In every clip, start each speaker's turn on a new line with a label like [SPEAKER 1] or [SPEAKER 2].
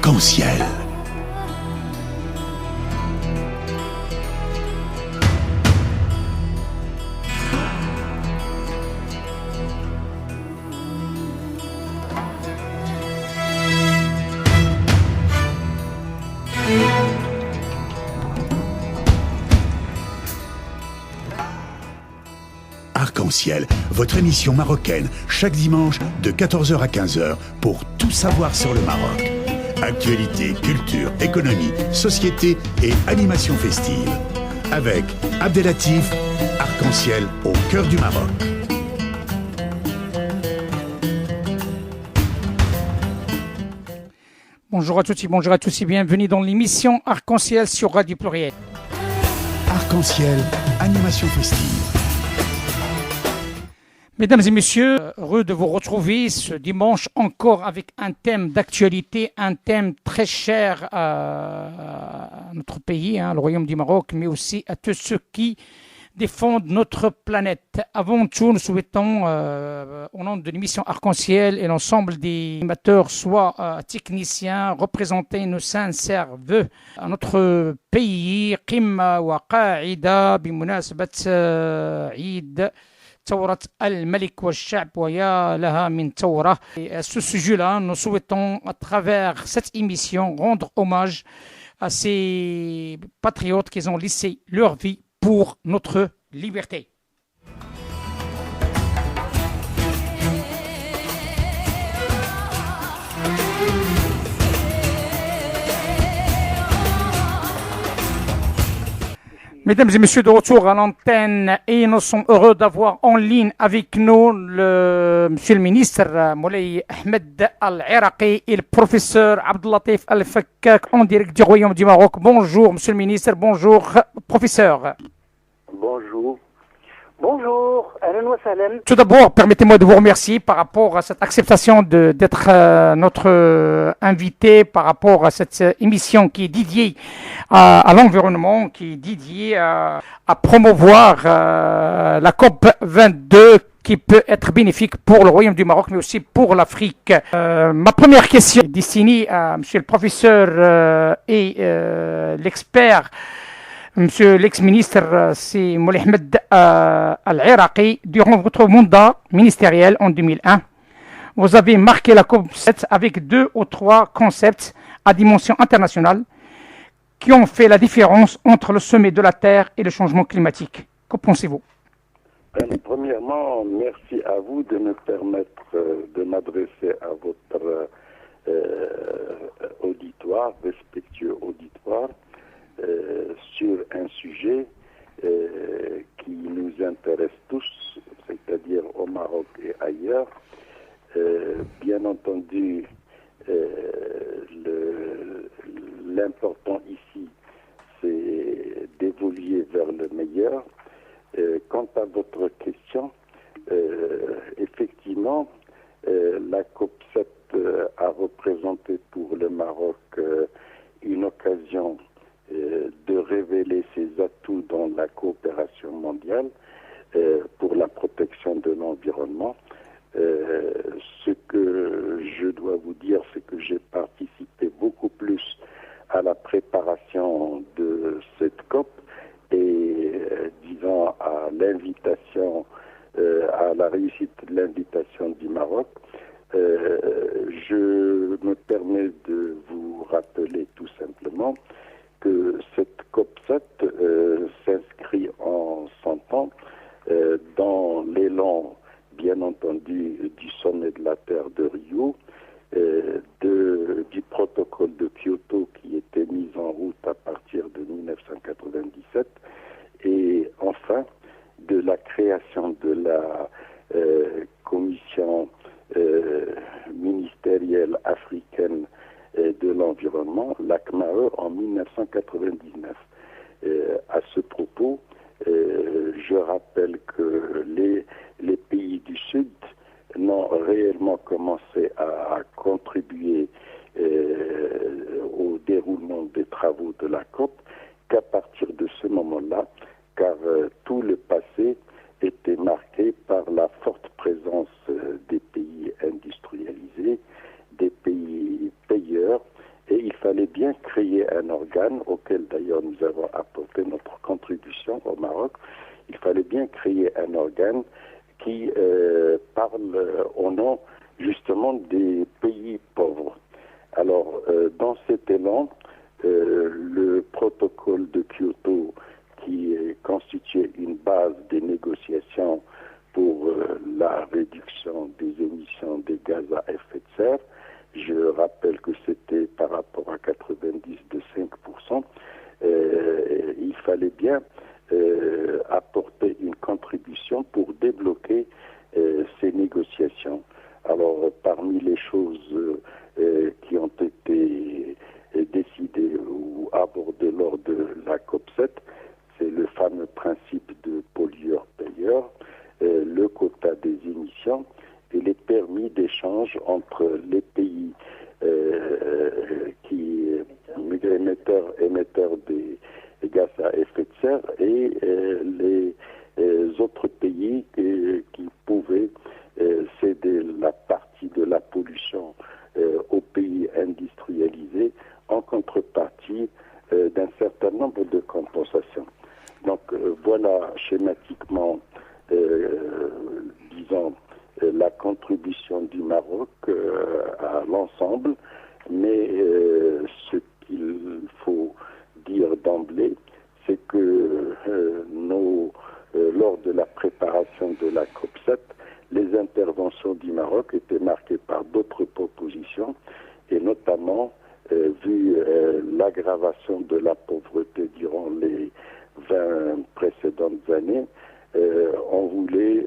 [SPEAKER 1] Arc-en-ciel. Arc-en-ciel, votre émission marocaine, chaque dimanche de 14h à 15h pour tout savoir sur le Maroc. Actualité, culture, économie, société et animation festive. Avec Abdelatif, Arc-en-ciel au cœur du Maroc.
[SPEAKER 2] Bonjour à tous et bienvenue dans l'émission Arc-en-ciel sur Radio Pluriel.
[SPEAKER 1] Arc-en-ciel, animation festive.
[SPEAKER 2] Mesdames et messieurs, heureux de vous retrouver ce dimanche encore avec un thème d'actualité, un thème très cher à notre pays, le Royaume du Maroc, mais aussi à tous ceux qui défendent notre planète. Avant tout, nous souhaitons, au nom de l'émission Arc-en-ciel et l'ensemble des animateurs, soit techniciens, représenter nos sincères vœux à notre pays. قمة وقاعدة بمناسبة عيد ثورة الملك والشعب ويا لها من ثورة. Et à ce sujet-là, nous souhaitons, à travers cette émission, rendre hommage à ces patriotes qui ont laissé leur vie pour notre liberté. Mesdames et messieurs, de retour à l'antenne et nous sommes heureux d'avoir en ligne avec nous monsieur le ministre Moulay Ahmed Al-Iraqi et le professeur Abdelatif Al-Fakkak en direct du Royaume du Maroc. Bonjour monsieur le ministre, bonjour professeur.
[SPEAKER 3] Bonjour. Bonjour, Ahlan wa sahlan.
[SPEAKER 2] Tout d'abord, permettez-moi de vous remercier par rapport à cette acceptation d'être notre invité, par rapport à cette émission qui est dédiée à l'environnement, qui est dédiée à promouvoir la COP 22 qui peut être bénéfique pour le Royaume du Maroc, mais aussi pour l'Afrique. Ma première question est destinée à monsieur le professeur et l'expert. Monsieur l'ex-ministre, c'est Moulay Ahmed Al-Iraqi. Durant votre mandat ministériel en 2001, vous avez marqué la COP7 avec 2 ou 3 concepts à dimension internationale qui ont fait la différence entre le sommet de la Terre et le changement climatique. Que pensez-vous?
[SPEAKER 3] Premièrement, merci à vous de me permettre de m'adresser à votre auditoire, respectueux auditoire, sur un sujet qui nous intéresse tous, c'est-à-dire au Maroc et ailleurs. Bien entendu, l'important ici, c'est d'évoluer vers le meilleur. Quant à votre question, effectivement, la COP7 a représenté pour le Maroc une occasion de révéler ses atouts dans la coopération mondiale pour la protection de l'environnement. Ce que je dois vous dire, c'est que j'ai participé beaucoup plus à la préparation de cette COP et disons à l'invitation, à la réussite de l'invitation du Maroc. Je me permets de vous rappeler tout simplement que cette COP7 s'inscrit en son temps dans l'élan, bien entendu, du sommet de la Terre de Rio, du protocole de Kyoto qui était mis en route à partir de 1997 et enfin de la création de la commission ministérielle africaine de l'environnement, l'ACMAE, en 1999. À ce propos, je rappelle que les pays du Sud n'ont réellement commencé à contribuer au déroulement des travaux de la COP qu'à partir de ce moment-là, car tout le passé était marqué par la forte présence des pays industrialisés, des pays payeurs et auquel d'ailleurs nous avons apporté notre contribution au Maroc, il fallait bien créer un organe qui parle au nom justement des pays pauvres. Alors, dans cet élan, le protocole de Kyoto, qui constituait une base des négociations pour la réduction des émissions de gaz à effet de serre, je rappelle que c'était par rapport à 90 de 5%, il fallait bien apporter une contribution pour débloquer ces négociations. Alors, parmi les choses qui ont été décidées ou abordées lors de la COP7, c'est le fameux principe de pollueur-payeur, le quota des émissions et les permis d'échange entre les pays émetteurs des gaz à effet de serre et les autres pays qui pouvaient céder la partie de la pollution aux pays industrialisés en contrepartie d'un certain nombre de compensations. Donc voilà schématiquement, disons, la contribution du Maroc à l'ensemble, mais ce qu'il faut dire d'emblée, c'est que lors de la préparation de la COP7, les interventions du Maroc étaient marquées par d'autres propositions, et notamment, vu l'aggravation de la pauvreté durant les 20 précédentes années, on voulait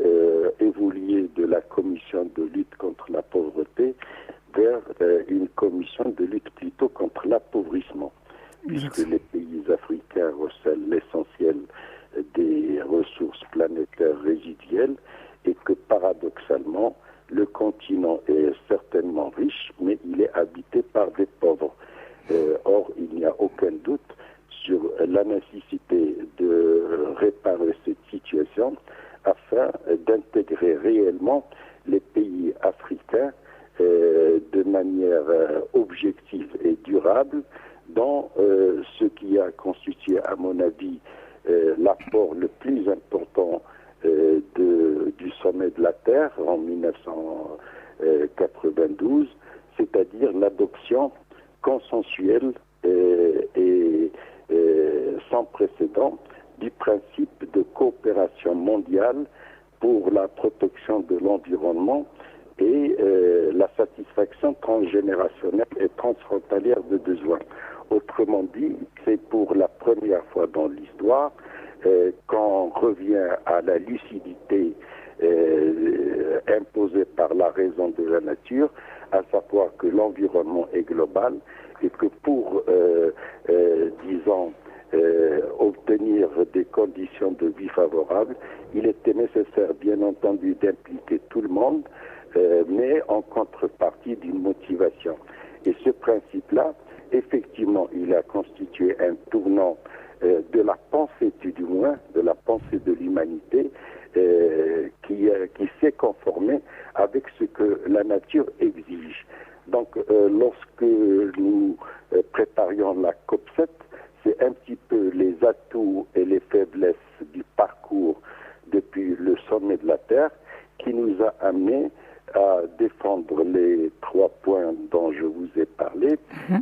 [SPEAKER 3] évoluer de la commission de lutte contre la pauvreté vers une commission de lutte plutôt contre l'appauvrissement, puisque les pays africains recèlent l'essentiel des ressources planétaires résiduelles et que paradoxalement, le continent est certainement riche, mais il est habité par des pauvres. Or, il n'y a aucun doute sur la nécessité de réparer cette situation afin d'intégrer réellement les pays africains de manière objective et durable dans ce qui a constitué, à mon avis, l'apport le plus important du sommet de la Terre en 1992, c'est-à-dire l'adoption consensuelle et sans précédent du principe de coopération mondiale pour la protection de l'environnement et la satisfaction transgénérationnelle et transfrontalière de besoins. Autrement dit, c'est pour la première fois dans l'histoire qu'on revient à la lucidité imposée par la raison de la nature, à savoir que l'environnement est global et que pour, disons, obtenir des conditions de vie favorables, il était nécessaire, bien entendu, d'impliquer tout le monde, mais en contrepartie d'une motivation. Et ce principe-là, effectivement, il a constitué un tournant de la pensée, du moins, de la pensée de l'humanité, qui s'est conformé avec ce que la nature exige. Donc, lorsque nous préparions la COP7, c'est un petit peu les atouts et les faiblesses du parcours depuis le sommet de la Terre qui nous a amenés à défendre les 3 points dont je vous ai parlé,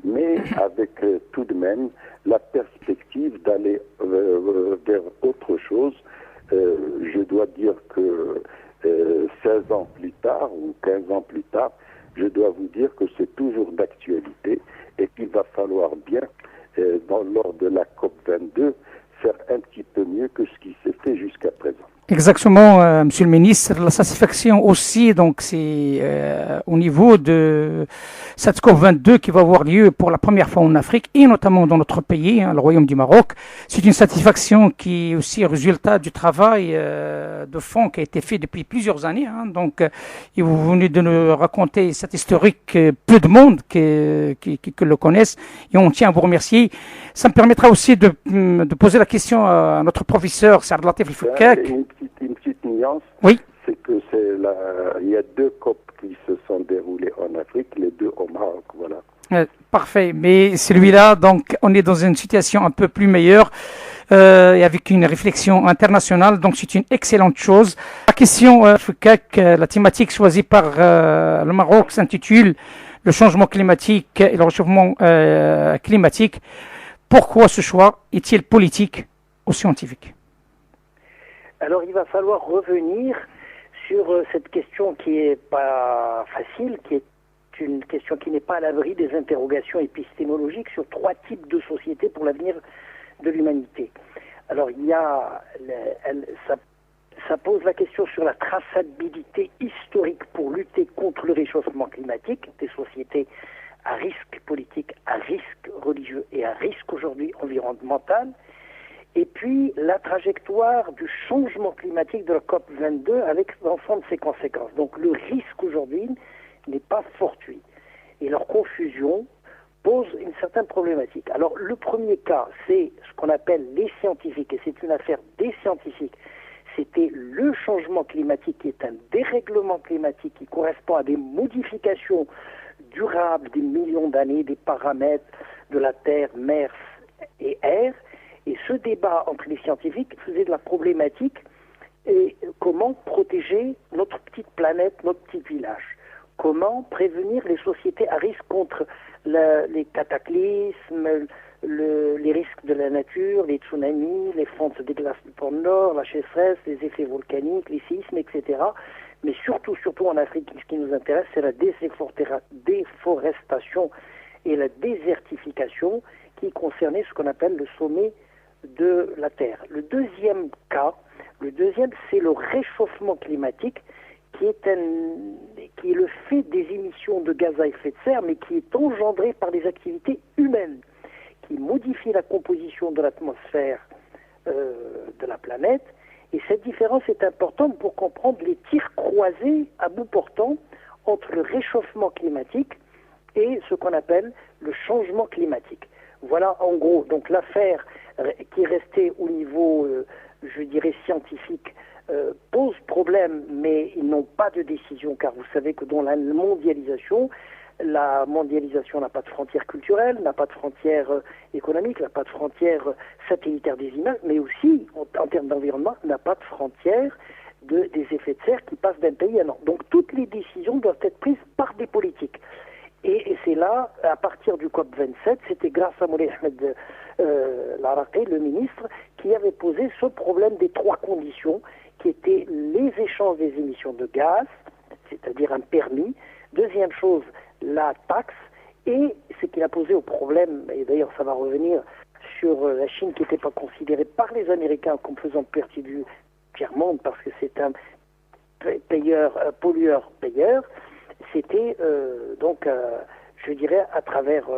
[SPEAKER 3] mais avec tout de même la perspective d'aller vers autre chose. Je dois dire que 16 ans plus tard ou 15 ans plus tard, je dois vous dire que c'est toujours d'actualité et qu'il va falloir bien, lors de la COP22, faire un petit peu mieux que ce qui s'est fait jusqu'à présent.
[SPEAKER 2] Exactement, Monsieur le Ministre. La satisfaction aussi, donc c'est au niveau de cette COP22 qui va avoir lieu pour la première fois en Afrique et notamment dans notre pays, le Royaume du Maroc. C'est une satisfaction qui est aussi résultat du travail de fond qui a été fait depuis plusieurs années. Donc, et vous venez de nous raconter cette historique, peu de monde qui le connaissent, et on tient à vous remercier. Ça me permettra aussi de poser la question à notre professeur Saad Latif El Foukak.
[SPEAKER 3] Une petite nuance,
[SPEAKER 2] oui.
[SPEAKER 3] C'est que il y a 2 COP qui se sont déroulées en Afrique, les 2 au Maroc, voilà.
[SPEAKER 2] Parfait, mais celui-là, donc, on est dans une situation un peu plus meilleure et avec une réflexion internationale, donc c'est une excellente chose. La question, la thématique choisie par le Maroc s'intitule le changement climatique et le réchauffement climatique. Pourquoi ce choix est-il politique ou scientifique?
[SPEAKER 4] Alors, il va falloir revenir sur cette question qui est pas facile, qui est une question qui n'est pas à l'abri des interrogations épistémologiques sur 3 types de sociétés pour l'avenir de l'humanité. Alors, il y a, ça pose la question sur la traçabilité historique pour lutter contre le réchauffement climatique, des sociétés à risque politique, à risque religieux et à risque aujourd'hui environnemental. Et puis la trajectoire du changement climatique de la COP22 avec l'ensemble de ses conséquences. Donc le risque aujourd'hui n'est pas fortuit. Et leur confusion pose une certaine problématique. Alors le premier cas, c'est ce qu'on appelle les scientifiques, et c'est une affaire des scientifiques. C'était le changement climatique qui est un dérèglement climatique qui correspond à des modifications durables des millions d'années des paramètres de la terre, mer et air. Et ce débat entre les scientifiques faisait de la problématique et comment protéger notre petite planète, notre petit village. Comment prévenir les sociétés à risque contre les cataclysmes, les risques de la nature, les tsunamis, les fontes des glaces du pôle Nord, la sécheresse, les effets volcaniques, les séismes, etc. Mais surtout en Afrique, ce qui nous intéresse, c'est la déforestation et la désertification qui concernait ce qu'on appelle le sommet de la Terre. Le deuxième cas, c'est le réchauffement climatique qui est le fait des émissions de gaz à effet de serre, mais qui est engendré par des activités humaines, qui modifient la composition de l'atmosphère de la planète. Et cette différence est importante pour comprendre les tirs croisés à bout portant entre le réchauffement climatique et ce qu'on appelle le changement climatique. Voilà en gros donc l'affaire qui est restée au niveau, je dirais, scientifique, pose problème, mais ils n'ont pas de décision, car vous savez que dans la mondialisation n'a pas de frontières culturelles, n'a pas de frontières économiques, n'a pas de frontières satellitaires des images, mais aussi, en termes d'environnement, n'a pas de frontières des effets de serre qui passent d'un pays à un autre. Donc toutes les décisions doivent être prises par des politiques. Et c'est là, à partir du COP27, c'était grâce à Moulay Ahmed Laraqi, le ministre, qui avait posé ce problème des 3 conditions, qui étaient les échanges des émissions de gaz, c'est-à-dire un permis. Deuxième chose, la taxe. Et ce qu'il a posé au problème, et d'ailleurs ça va revenir sur la Chine qui n'était pas considérée par les Américains comme faisant partie du tiers-monde, parce que c'est un pollueur-payeur, c'était je dirais, à travers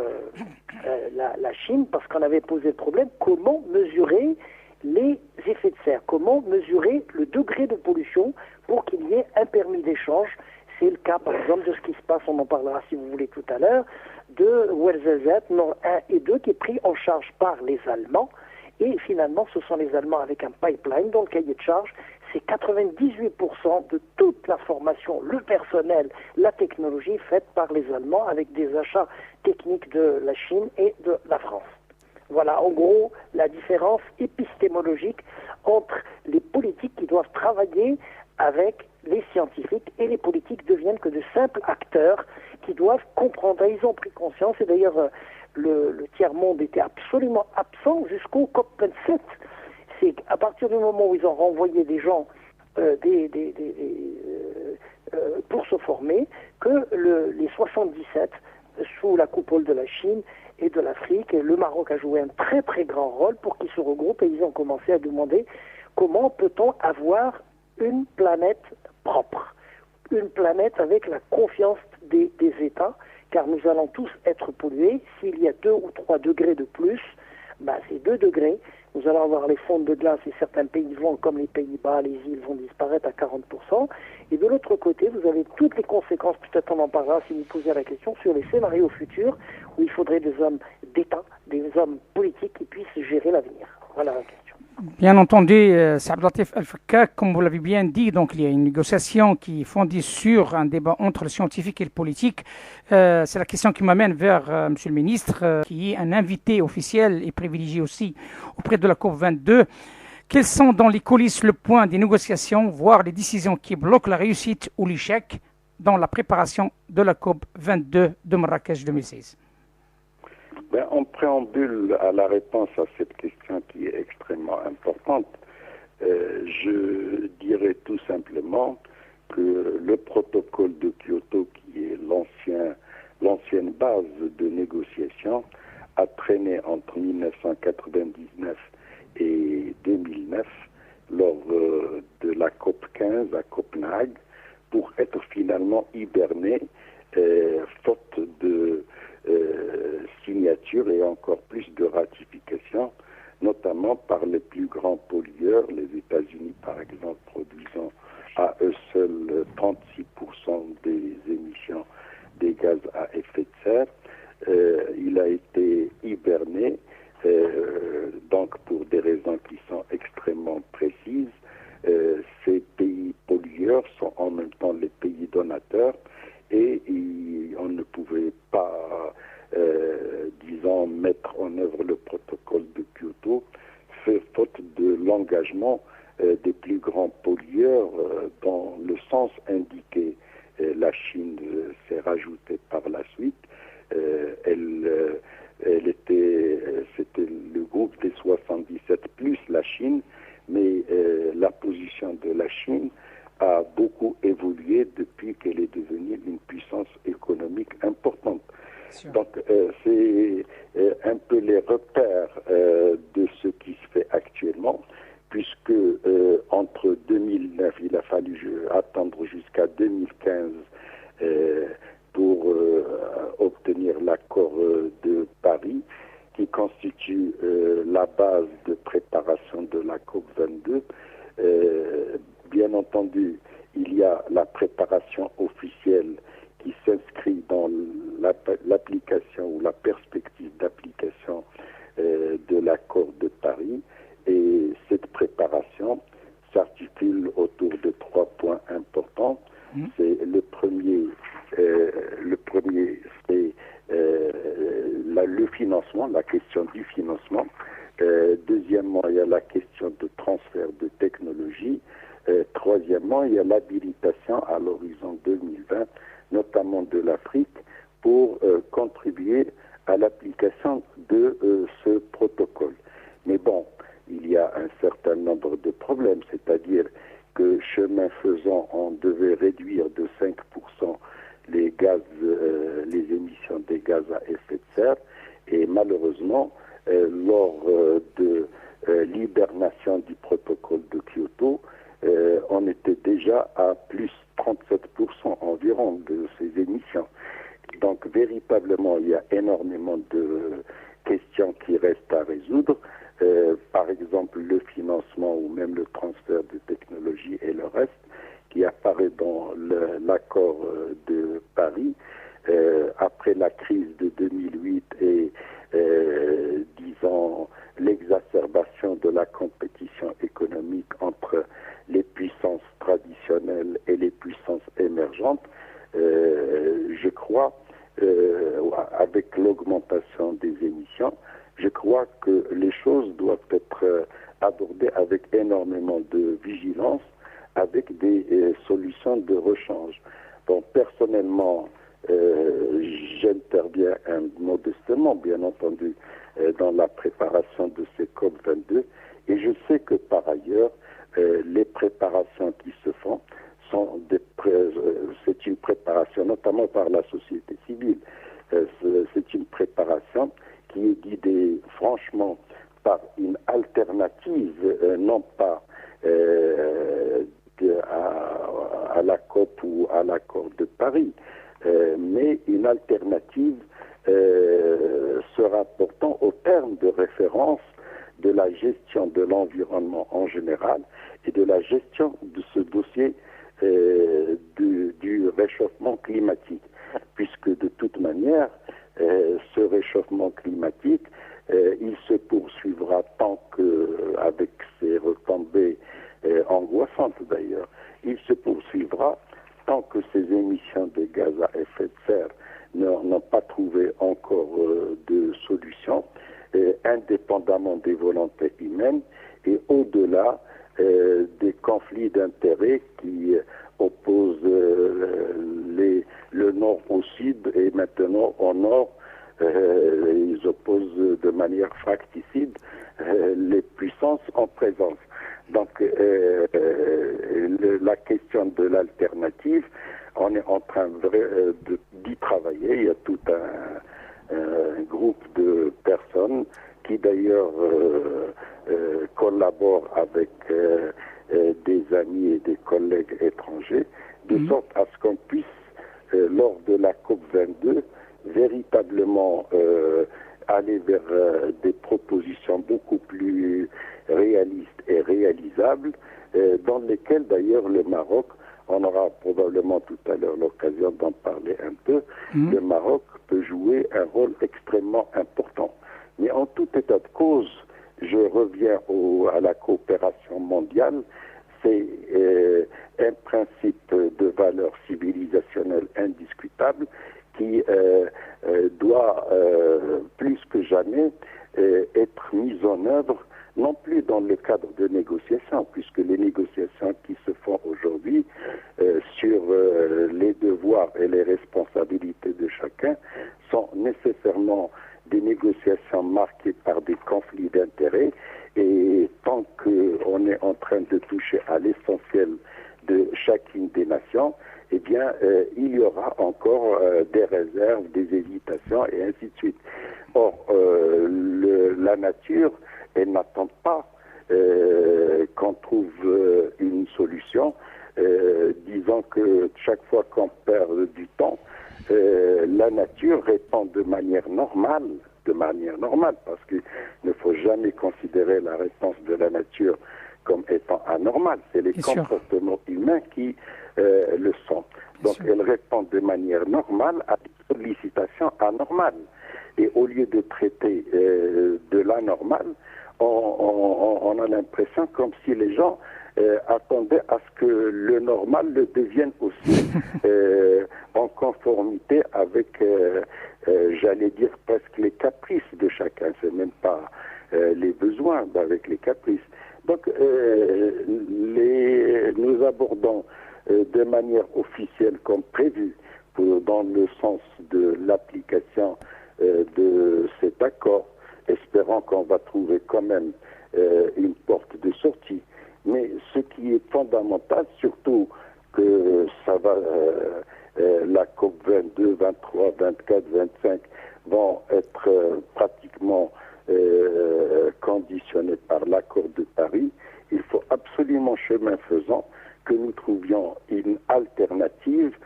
[SPEAKER 4] la Chine, parce qu'on avait posé le problème, comment mesurer les effets de serre, comment mesurer le degré de pollution pour qu'il y ait un permis d'échange. C'est le cas, par exemple, de ce qui se passe, on en parlera si vous voulez tout à l'heure, de Ouerzazate, Nord 1 et 2, qui est pris en charge par les Allemands. Et finalement, ce sont les Allemands avec un pipeline dans le cahier de charge. C'est 98% de toute la formation, le personnel, la technologie faite par les Allemands avec des achats techniques de la Chine et de la France. Voilà, en gros, la différence épistémologique entre les politiques qui doivent travailler avec les scientifiques, et les politiques deviennent que de simples acteurs qui doivent comprendre. Ils ont pris conscience, et d'ailleurs le tiers-monde était absolument absent jusqu'au COP27. C'est à partir du moment où ils ont renvoyé des gens pour se former que les 77, sous la coupole de la Chine et de l'Afrique, le Maroc a joué un très très grand rôle pour qu'ils se regroupent, et ils ont commencé à demander comment peut-on avoir une planète propre, une planète avec la confiance des États, car nous allons tous être pollués. S'il y a 2 ou 3 degrés de plus, c'est 2 degrés. Nous allons avoir les fonds de glace et certains pays comme les Pays-Bas, les îles vont disparaître à 40%. Et de l'autre côté, vous avez toutes les conséquences, peut-être on en parlera si vous posez la question, sur les scénarios futurs où il faudrait des hommes d'État, des hommes politiques qui puissent gérer l'avenir. Voilà la question.
[SPEAKER 2] Bien entendu, Saad Latif Al-Fakkak, comme vous l'avez bien dit, donc il y a une négociation qui est fondée sur un débat entre le scientifique et le politique. C'est la question qui m'amène vers Monsieur le ministre, qui est un invité officiel et privilégié aussi auprès de la COP22. Quels sont dans les coulisses le point des négociations, voire les décisions qui bloquent la réussite ou l'échec dans la préparation de la COP22 de Marrakech 2016?
[SPEAKER 3] En préambule à la réponse à cette question qui est extrêmement importante, je dirais tout simplement que le protocole de Kyoto, qui est l'ancienne base de négociation, a traîné entre 1999 et 2009 lors de la COP 15 à Copenhague pour être finalement hiberné faute de signature et encore plus de ratification, notamment par les plus grands pollueurs, les États-Unis par exemple, produisant à eux seuls 36% des émissions des gaz à effet de serre. Il a été hiberné, donc pour des raisons qui sont extrêmement précises. Ces pays pollueurs sont en même temps les pays donateurs et on ne pouvait pas, disons, mettre en œuvre le protocole de Kyoto, faute de l'engagement des plus grands pollueurs dans le sens indiqué. La Chine s'est rajoutée par la suite. C'était le groupe des 77 plus la Chine, mais la position de la Chine a beaucoup évolué depuis qu'elle est devenue une puissance économique importante. Donc c'est un peu les repères de ce qui se fait actuellement, puisque entre 2009, il a fallu attendre jusqu'à 2015 pour obtenir l'accord de Paris, qui constitue la base de préparation de la COP22. Bien entendu, il y a la préparation officielle qui s'inscrit dans l'application ou la perspective d'application de l'accord de Paris. Et cette préparation s'articule autour de 3 points importants. C'est le premier, c'est le financement, la question du financement. Deuxièmement, il y a la question de transfert de technologie. Troisièmement, il y a l'habilitation à l'horizon 2020, notamment de l'Afrique, pour contribuer à l'application de ce protocole. Mais bon, il y a un certain nombre de problèmes, c'est-à-dire que chemin faisant, on devait réduire de 5% les émissions des gaz à effet de serre, et malheureusement, lors de l'hibernation du protocole de Kyoto, on était déjà à plus 37% environ de ces émissions. Donc véritablement, il y a énormément de questions qui restent à résoudre. Par exemple, le financement ou même le transfert de technologie et le reste, qui apparaît dans l'accord de Paris. Après la crise de 2008 et, disons, l'exacerbation de la compétition économique entre les puissances traditionnelles et les puissances émergentes, je crois, avec l'augmentation des émissions, je crois que les choses doivent être abordées avec énormément de vigilance, avec des solutions de rechange. Bon, personnellement, j'interviens modestement, bien entendu, dans la préparation de ces COP22, et je sais que par ailleurs, les préparations qui se font c'est une préparation, notamment par la société civile. C'est une préparation qui est guidée franchement par une alternative, non pas à la COP ou à l'accord de Paris, mais une alternative se rapportant au terme de référence de la gestion de l'environnement en général et de la gestion de ce dossier du réchauffement climatique, puisque de toute manière, ce réchauffement climatique Il se poursuivra tant que, avec ses retombées angoissantes d'ailleurs, il se poursuivra tant que ces émissions de gaz à effet de serre n'ont pas trouvé encore de solution, indépendamment des volontés humaines et au-delà des conflits d'intérêts qui opposent le nord au sud et maintenant au nord. Ils opposent de manière fracticide les puissances en présence. Donc la question de l'alternative, on est en train d'y travailler. Il y a tout un groupe de personnes qui d'ailleurs collaborent avec des amis et des collègues étrangers, de sorte à ce qu'on puisse, lors de la COP22, véritablement aller vers des propositions beaucoup plus réalistes et réalisables, dans lesquelles d'ailleurs le Maroc, on aura probablement tout à l'heure l'occasion d'en parler un peu, le Maroc peut jouer un rôle extrêmement important. Mais en tout état de cause, je reviens à la coopération mondiale, c'est un principe de valeur civilisationnelle indiscutable qui doit plus que jamais être mise en œuvre, non plus dans le cadre de négociations, puisque les négociations qui se font aujourd'hui sur les devoirs et les responsabilités de chacun sont nécessairement des négociations marquées par des conflits d'intérêts, et tant qu'on est en train de toucher à l'essentiel de chacune des nations, eh bien, il y aura encore des réserves, des hésitations, et ainsi de suite. Or, la nature, elle n'attend pas qu'on trouve une solution, disant que chaque fois qu'on perd du temps, la nature répond de manière normale, parce qu'il ne faut jamais considérer la réponse de la nature comme étant anormale. C'est les comportements humains qui le sont. Donc elle répond de manière normale à des sollicitations anormales. Et au lieu de traiter de l'anormal, on a l'impression comme si les gens attendaient à ce que le normal le devienne aussi en conformité avec, j'allais dire, presque les caprices de chacun. C'est même pas les besoins, avec les caprices. Donc, nous abordons de manière officielle comme prévu dans le sens de l'application de cet accord, espérant qu'on va trouver quand même une porte de sortie. Mais ce qui est fondamental, surtout que ça va, la COP 22, 23, 24, 25 vont être pratiquement conditionnés par l'accord de Paris, il faut absolument, chemin faisant, que nous trouvions une alternative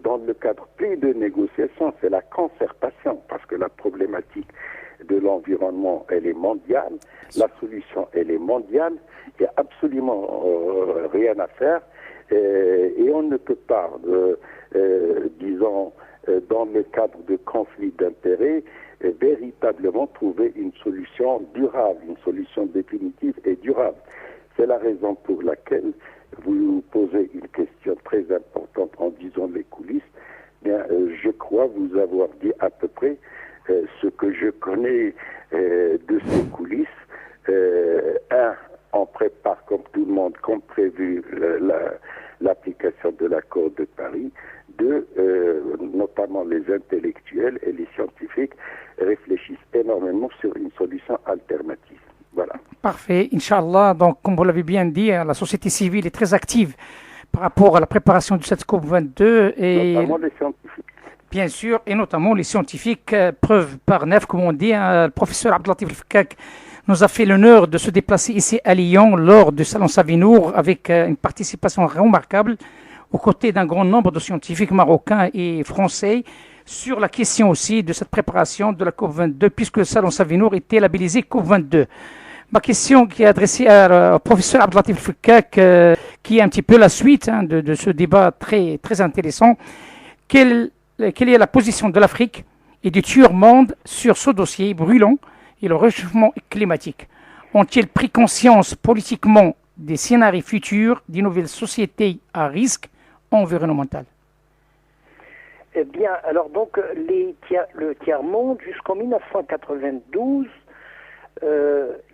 [SPEAKER 3] dans le cadre plus de négociation, c'est la concertation, parce que la problématique de l'environnement, elle est mondiale, la solution, elle est mondiale, il n'y a absolument rien à faire, et on ne peut pas, disons, dans le cadre de conflits d'intérêts, véritablement trouver une solution durable, une solution définitive et durable. C'est la raison pour laquelle vous posez une question très importante en disant les coulisses. Bien, je crois vous avoir dit à peu près ce que je connais de ces coulisses. On prépare comme tout le monde, comme prévu, l'application de l'accord de Paris. Notamment les intellectuels et les scientifiques réfléchissent énormément sur une solution alternative. Voilà.
[SPEAKER 2] Parfait, Inch'Allah. Donc, comme vous l'avez bien dit, la société civile est très active par rapport à la préparation de cette COP22. Et
[SPEAKER 3] notamment les scientifiques.
[SPEAKER 2] Bien sûr, et notamment les scientifiques, preuve par neuf, comme on dit. Le professeur Abdelatif El-Fkak nous a fait l'honneur de se déplacer ici à Lyon lors du Salon Savinour avec une participation remarquable aux côtés d'un grand nombre de scientifiques marocains et français sur la question aussi de cette préparation de la COP22, puisque le Salon Savinour était labellisé COP22. Ma question qui est adressée au professeur Abdelatif El-Fkak, qui est un petit peu la suite de ce débat très, très intéressant. Quelle est la position de l'Afrique et du tiers-monde sur ce dossier brûlant et le réchauffement climatique ont-ils pris conscience politiquement des scénarios futurs des nouvelles sociétés à risque environnemental?
[SPEAKER 4] Eh bien, alors donc, le tiers-monde, jusqu'en 1992,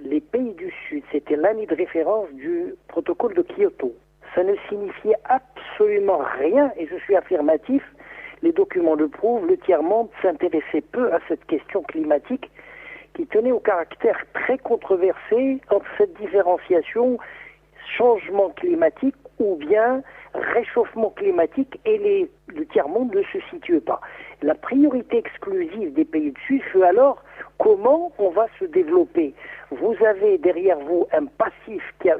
[SPEAKER 4] les pays du Sud, c'était l'année de référence du protocole de Kyoto. Ça ne signifiait absolument rien, et je suis affirmatif, les documents le prouvent, le tiers-monde s'intéressait peu à cette question climatique qui tenait au caractère très controversé entre cette différenciation changement climatique ou bien réchauffement climatique, et le tiers-monde ne se situait pas. La priorité exclusive des pays du Sud fut alors comment on va se développer. Vous avez derrière vous un passif qui a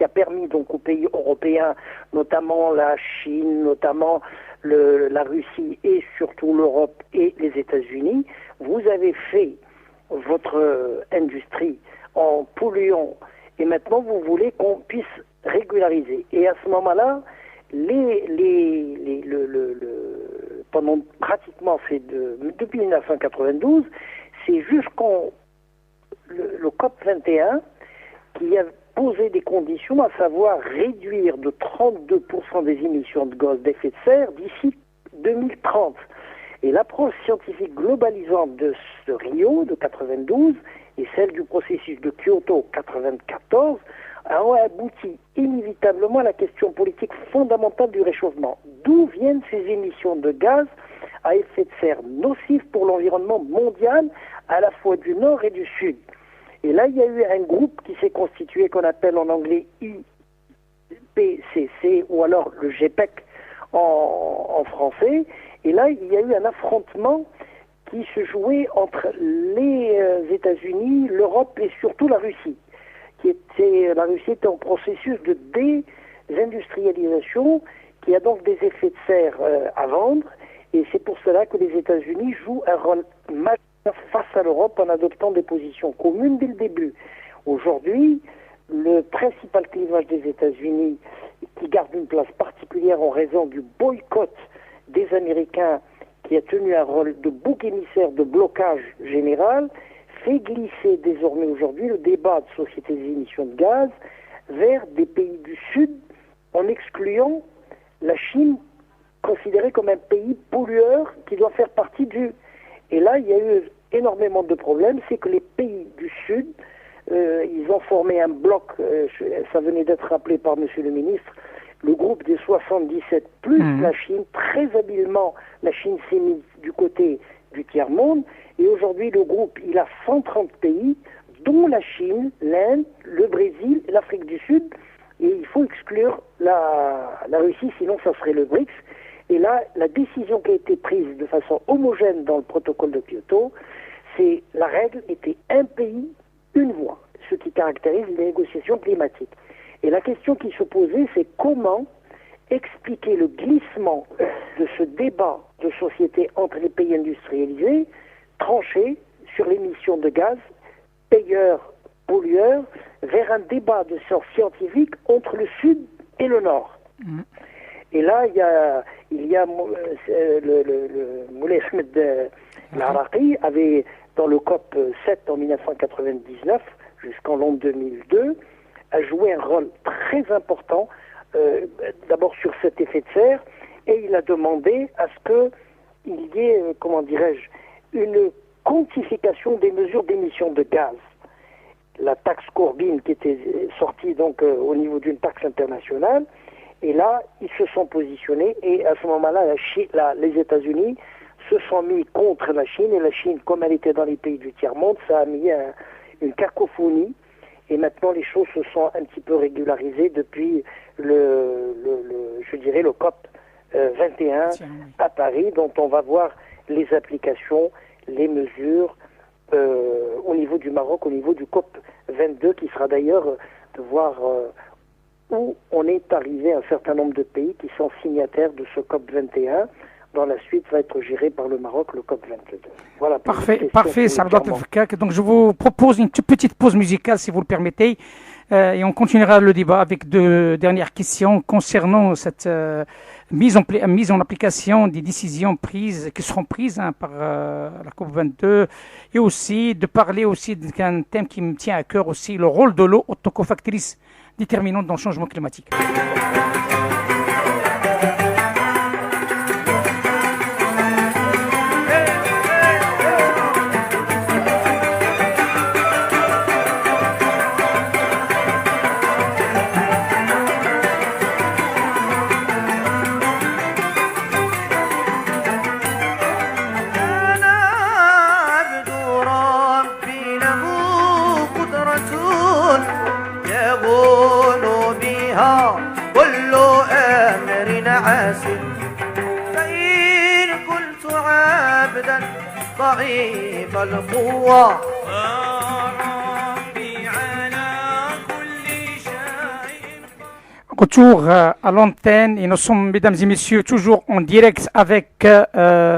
[SPEAKER 4] permis donc aux pays européens, notamment la Chine, notamment la Russie et surtout l'Europe et les États-Unis. Vous avez fait votre industrie en polluant, et maintenant vous voulez qu'on puisse régulariser. Et à ce moment-là, pendant pratiquement depuis 1992, c'est jusqu'en le COP 21 qui a posé des conditions, à savoir réduire de 32% des émissions de gaz d'effet de serre d'ici 2030. Et l'approche scientifique globalisante de ce Rio de 92 et celle du processus de Kyoto 94 ont abouti inévitablement à la question politique fondamentale du réchauffement. D'où viennent ces émissions de gaz à effet de serre nocifs pour l'environnement mondial, à la fois du Nord et du Sud? Et là, il y a eu un groupe qui s'est constitué, qu'on appelle en anglais IPCC, ou alors le GPEC en français. Et là, il y a eu un affrontement qui se jouait entre les États-Unis, l'Europe et surtout la Russie. La Russie était en processus de désindustrialisation, qui a donc des effets de serre à vendre, et c'est pour cela que les États-Unis jouent un rôle majeur face à l'Europe en adoptant des positions communes dès le début. Aujourd'hui, le principal clivage des États-Unis, qui garde une place particulière en raison du boycott des Américains, qui a tenu un rôle de bouc émissaire de blocage général, fait glisser désormais aujourd'hui le débat de société des émissions de gaz vers des pays du Sud, en excluant la Chine, considérée comme un pays pollueur qui doit faire partie du... Et là, il y a eu énormément de problèmes, c'est que les pays du Sud, ils ont formé un bloc, ça venait d'être rappelé par Monsieur le ministre, le groupe des 77 plus la Chine, très habilement, la Chine s'est mise du côté du tiers-monde, et aujourd'hui le groupe, il a 130 pays, dont la Chine, l'Inde, le Brésil, l'Afrique du Sud, et il faut exclure la Russie, sinon ça serait le BRICS. Et là, la décision qui a été prise de façon homogène dans le protocole de Kyoto, c'est la règle était un pays, une voix, ce qui caractérise les négociations climatiques. Et la question qui se posait, c'est comment expliquer le glissement de ce débat de société entre les pays industrialisés, tranchés sur l'émission de gaz, payeurs, pollueurs, vers un débat de sciences scientifiques entre le Sud et le Nord. Et là, il y a le Moulay Ahmed Al-Araqi avait, dans le COP 7 en 1999, jusqu'en l'an 2002, a joué un rôle très important, d'abord sur cet effet de serre, et il a demandé à ce qu'il y ait, une quantification des mesures d'émission de gaz. La taxe Corbyn qui était sortie donc au niveau d'une taxe internationale, et là, ils se sont positionnés, et à ce moment-là, les États-Unis se sont mis contre la Chine, et la Chine, comme elle était dans les pays du tiers-monde, ça a mis une cacophonie, et maintenant les choses se sont un petit peu régularisées depuis le COP 21 à Paris, dont on va voir les applications, les mesures au niveau du Maroc, au niveau du COP 22, qui sera d'ailleurs de voir où on est arrivé un certain nombre de pays qui sont signataires de ce COP 21. Dans la suite, va être géré par le Maroc, le COP 22. Voilà.
[SPEAKER 2] Parfait, Sardat Fkak. Donc, je vous propose une toute petite pause musicale, si vous le permettez, et on continuera le débat avec deux dernières questions concernant cette mise en application des décisions prises, qui seront prises par la COP22, et aussi de parler aussi d'un thème qui me tient à cœur aussi, le rôle de l'eau en tant que factrice déterminante dans le changement climatique.
[SPEAKER 5] ضعيف القوة
[SPEAKER 2] Retour à l'antenne et nous sommes, mesdames et messieurs, toujours en direct avec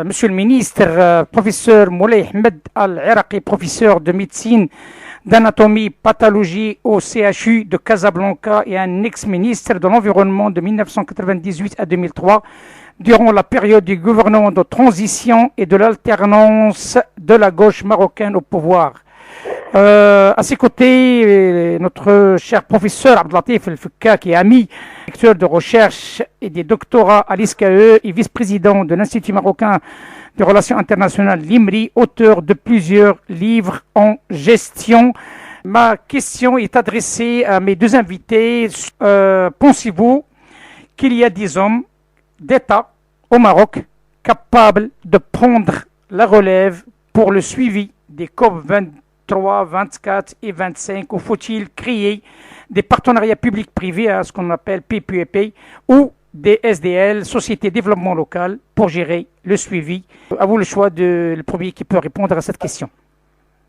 [SPEAKER 2] monsieur le ministre, professeur Moulay Ahmed Al-Iraqi, professeur de médecine d'anatomie pathologie au CHU de Casablanca et un ex-ministre de l'Environnement de 1998 à 2003 durant la période du gouvernement de transition et de l'alternance de la gauche marocaine au pouvoir. À ses côtés, notre cher professeur Abdelatif El-Fekka, qui est ami, directeur de recherche et des doctorats à l'ISCAE et vice-président de l'Institut marocain des relations internationales, l'IMRI, auteur de plusieurs livres en gestion. Ma question est adressée à mes deux invités. Pensez-vous qu'il y a des hommes d'État au Maroc capables de prendre la relève pour le suivi des COP 23, 24 et 25, ou faut-il créer des partenariats publics-privés, à ce qu'on appelle PPP, ou des SDL, Sociétés de Développement Local, pour gérer le suivi? À vous le choix le premier qui peut répondre à cette question.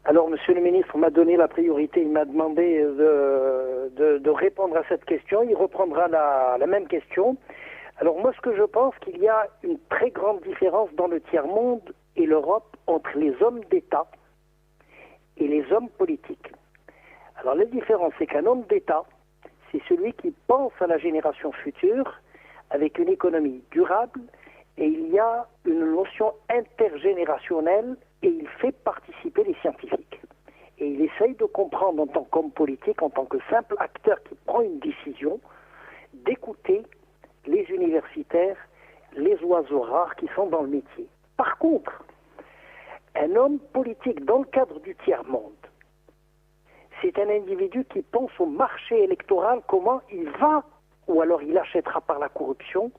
[SPEAKER 4] Alors, monsieur le ministre m'a donné la priorité, il m'a demandé de répondre à cette question, il reprendra la même question. Alors moi, ce que je pense, qu'il y a une très grande différence dans le tiers-monde et l'Europe entre les hommes d'État et les hommes politiques. Alors la différence, c'est qu'un homme d'État, c'est celui qui pense à la génération future avec une économie durable, et il y a une notion intergénérationnelle et il fait participer les scientifiques. Et il essaye de comprendre en tant qu'homme politique, en tant que simple acteur qui prend une décision, d'écouter les universitaires, les oiseaux rares qui sont dans le métier. Par contre, un homme politique dans le cadre du tiers-monde, c'est un individu qui pense au marché électoral, comment il va, ou alors il achètera par la corruption,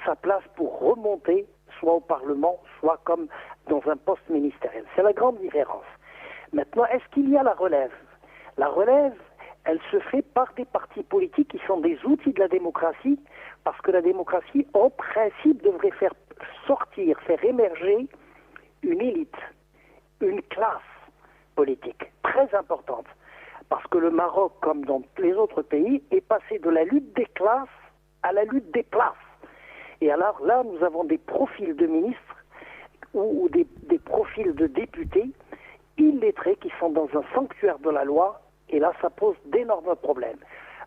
[SPEAKER 4] sa place pour remonter, soit au Parlement, soit comme dans un poste ministériel. C'est la grande différence. Maintenant, est-ce qu'il y a la relève? La relève, elle se fait par des partis politiques qui sont des outils de la démocratie, parce que la démocratie, en principe, devrait faire sortir, faire émerger une élite, une classe politique très importante. Parce que le Maroc, comme dans les autres pays, est passé de la lutte des classes à la lutte des places. Et alors là, nous avons des profils de ministres ou des profils de députés illettrés qui sont dans un sanctuaire de la loi, et là, ça pose d'énormes problèmes.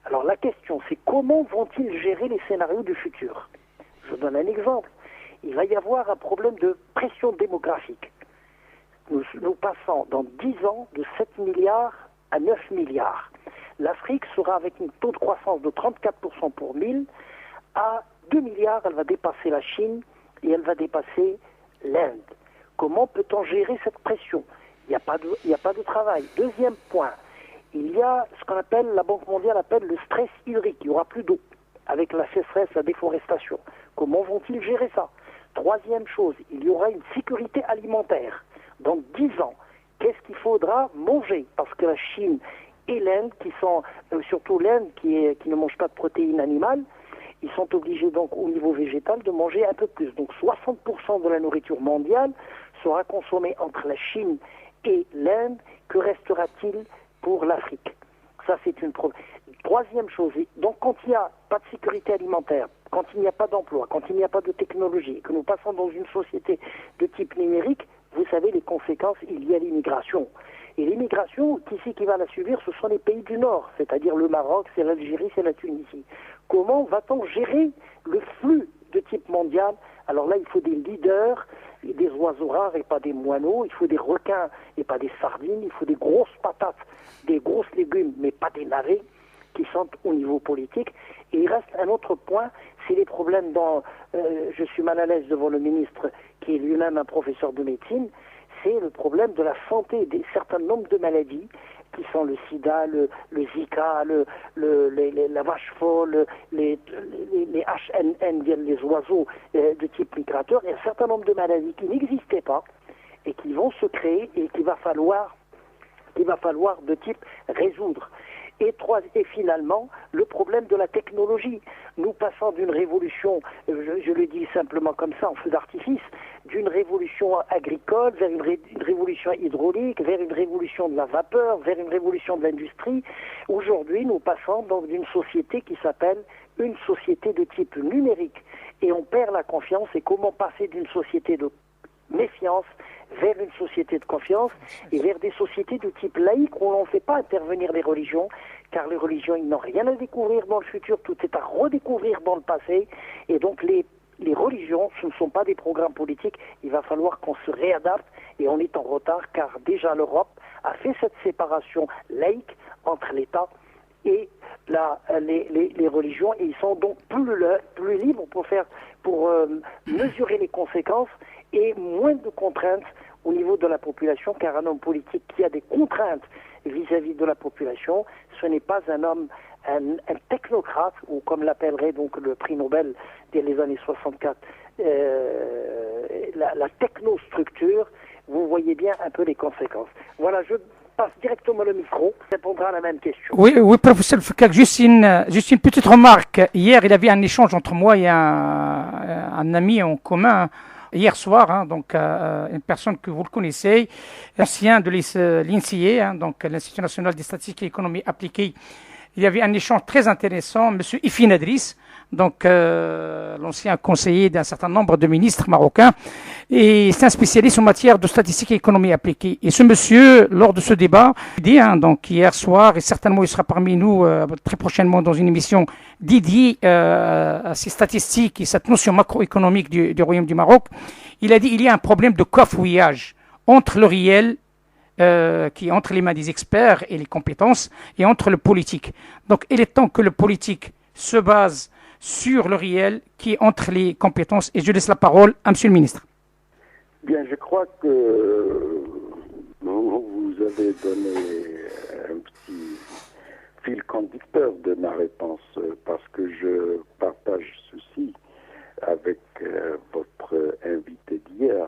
[SPEAKER 4] Alors la question, c'est comment vont-ils gérer les scénarios du futur? Je donne un exemple. Il va y avoir un problème de pression démographique. Nous passons dans 10 ans de 7 milliards à 9 milliards. L'Afrique sera avec un taux de croissance de 34% pour 1000. À 2 milliards, elle va dépasser la Chine et elle va dépasser l'Inde. Comment peut-on gérer cette pression? Il n'y a pas de travail. Deuxième point, il y a ce qu'on appelle, la Banque mondiale appelle le stress hydrique. Il n'y aura plus d'eau avec la sécheresse, la déforestation. Comment vont-ils gérer ça? Troisième chose, il y aura une sécurité alimentaire. Dans 10 ans, qu'est-ce qu'il faudra manger? Parce que la Chine et l'Inde, qui sont, surtout l'Inde qui ne mange pas de protéines animales, ils sont obligés donc au niveau végétal de manger un peu plus. Donc 60% de la nourriture mondiale sera consommée entre la Chine et l'Inde. Que restera-t-il pour l'Afrique? Ça, c'est une troisième chose. Donc quand il n'y a pas de sécurité alimentaire, quand il n'y a pas d'emploi, quand il n'y a pas de technologie, que nous passons dans une société de type numérique, vous savez les conséquences, il y a l'immigration. Et l'immigration, qui va la subir, ce sont les pays du Nord, c'est-à-dire le Maroc, c'est l'Algérie, c'est la Tunisie. Comment va-t-on gérer le flux de mondiale, alors là, il faut des leaders, des oiseaux rares et pas des moineaux, il faut des requins et pas des sardines, il faut des grosses patates, des grosses légumes, mais pas des navets, qui sont au niveau politique. Et il reste un autre point, c'est les problèmes dont je suis mal à l'aise devant le ministre, qui est lui-même un professeur de médecine, c'est le problème de la santé des certain nombre de maladies, qui sont le sida, le Zika, la vache folle, les HNN, les oiseaux de type migrateur, et un certain nombre de maladies qui n'existaient pas et qui vont se créer et qu'il va falloir de type résoudre. Et finalement, le problème de la technologie. Nous passons d'une révolution, je le dis simplement comme ça, en feu d'artifice, d'une révolution agricole vers une révolution hydraulique, vers une révolution de la vapeur, vers une révolution de l'industrie. Aujourd'hui, nous passons donc d'une société qui s'appelle une société de type numérique. Et on perd la confiance. Et comment passer d'une société de méfiance vers une société de confiance et vers des sociétés de type laïque où on ne fait pas intervenir les religions, car les religions, ils n'ont rien à découvrir dans le futur, tout est à redécouvrir dans le passé, et donc les religions, ce ne sont pas des programmes politiques, il va falloir qu'on se réadapte, et on est en retard, car déjà l'Europe a fait cette séparation laïque entre l'État et les religions, et ils sont donc plus libres pour mesurer les conséquences et moins de contraintes au niveau de la population, car un homme politique qui a des contraintes vis-à-vis de la population, ce n'est pas un homme, un technocrate, ou comme l'appellerait donc le prix Nobel dès les années 64, la technostructure. Vous voyez bien un peu les conséquences. Voilà, je passe directement le micro, répondra à la même question.
[SPEAKER 2] Oui, professeur Fekak, juste une petite remarque. Hier, il y avait un échange entre moi et un ami en commun. Hier soir, donc une personne que vous le connaissez, ancien de l'INSEE, donc l'Institut national des statistiques et économie appliquée. Il y avait un échange très intéressant, M. Ifin Adris, donc l'ancien conseiller d'un certain nombre de ministres marocains, et c'est un spécialiste en matière de statistiques et économie appliquée. Et ce monsieur, lors de ce débat, dit, donc hier soir, et certainement il sera parmi nous très prochainement dans une émission dédiée à ces statistiques et cette notion macroéconomique du Royaume du Maroc, il a dit il y a un problème de cafouillage entre le réel, qui est entre les mains des experts et les compétences, et entre le politique. Donc il est temps que le politique se base sur le réel qui est entre les compétences. Et je laisse la parole à Monsieur le ministre.
[SPEAKER 3] Bien, je crois que vous avez donné un petit fil conducteur de ma réponse, parce que je partage ceci avec votre invité d'hier.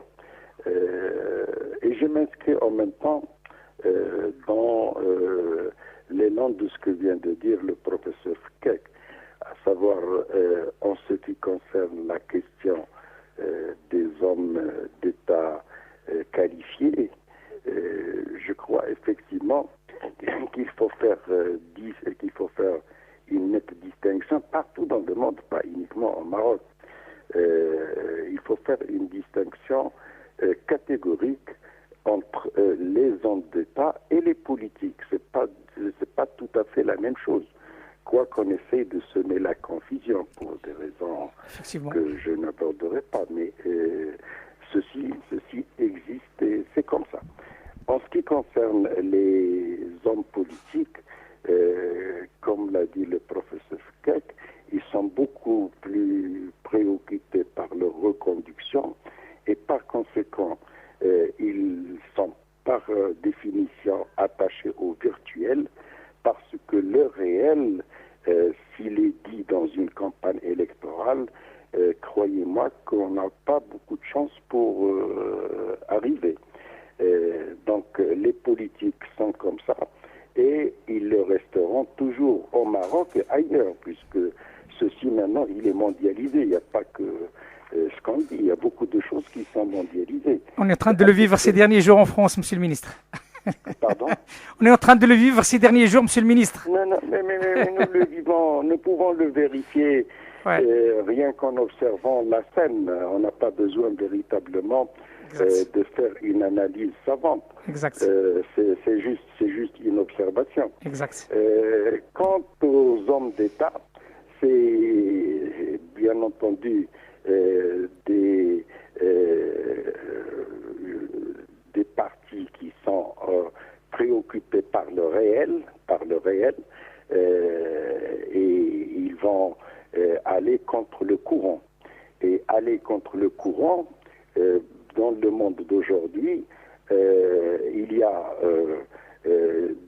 [SPEAKER 3] Et je m'inscris en même temps dans l'élan de ce que vient de dire le professeur Fekak, à savoir en ce qui concerne la question des hommes d'État qualifiés. Je crois effectivement qu'il faut faire une nette distinction partout dans le monde, pas uniquement au Maroc. Il faut faire une distinction catégorique entre les hommes d'État et les politiques. C'est pas tout à fait la même chose. Quoi qu'on essaye de semer la confusion pour des raisons que je n'aborderai pas, mais ceci existe et c'est comme ça. En ce qui concerne les hommes politiques, comme l'a dit le professeur Fekak, ils sont beaucoup plus préoccupés par leur reconduction et par conséquent, ils sont par définition attachés au virtuel, parce que le réel, s'il est dit dans une campagne électorale, croyez-moi qu'on n'a pas beaucoup de chance pour arriver. Donc les politiques sont comme ça, et ils le resteront toujours au Maroc et ailleurs, puisque ceci maintenant, il est mondialisé. Il n'y a pas que ce qu'on dit, il y a beaucoup de choses qui sont mondialisées.
[SPEAKER 2] On est en train de le vivre ces derniers jours en France, Monsieur le ministre.
[SPEAKER 3] Pardon ?
[SPEAKER 2] On est en train de le vivre ces derniers jours, Monsieur le ministre.
[SPEAKER 3] Non, mais nous le vivons, nous pouvons le vérifier rien qu'en observant la scène. On n'a pas besoin véritablement de faire une analyse savante.
[SPEAKER 2] Exact.
[SPEAKER 3] C'est juste une observation.
[SPEAKER 2] Exact.
[SPEAKER 3] Quant aux hommes d'État, c'est bien entendu aller contre le courant. Dans le monde d'aujourd'hui, il y a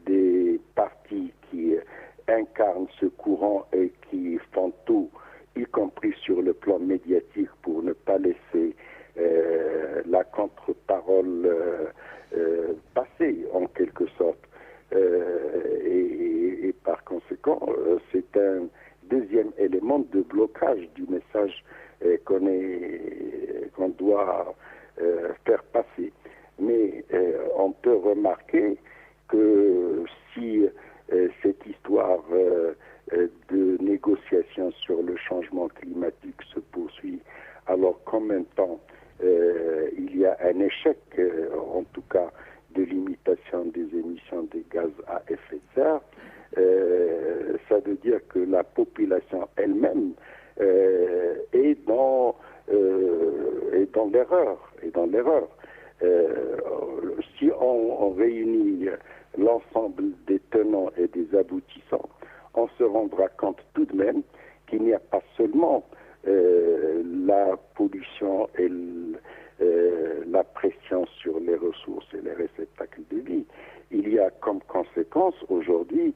[SPEAKER 3] des partis qui incarnent ce courant et qui font tout, y compris sur le plan médiatique, pour ne pas laisser la contre-parole passer, en quelque sorte. Et par conséquent, c'est un deuxième élément de blocage du message qu'on doit faire passer. Mais on peut remarquer que si cette histoire de négociation sur le changement climatique se poursuit, alors qu'en même temps il y a un échec, en tout cas, de limitation des émissions de gaz à effet de serre, ça veut dire que la population elle-même est dans l'erreur. Si on réunit l'ensemble des tenants et des aboutissants, on se rendra compte tout de même qu'il n'y a pas seulement la pollution et la pression sur les ressources et les réceptacles de vie. Il y a comme conséquence aujourd'hui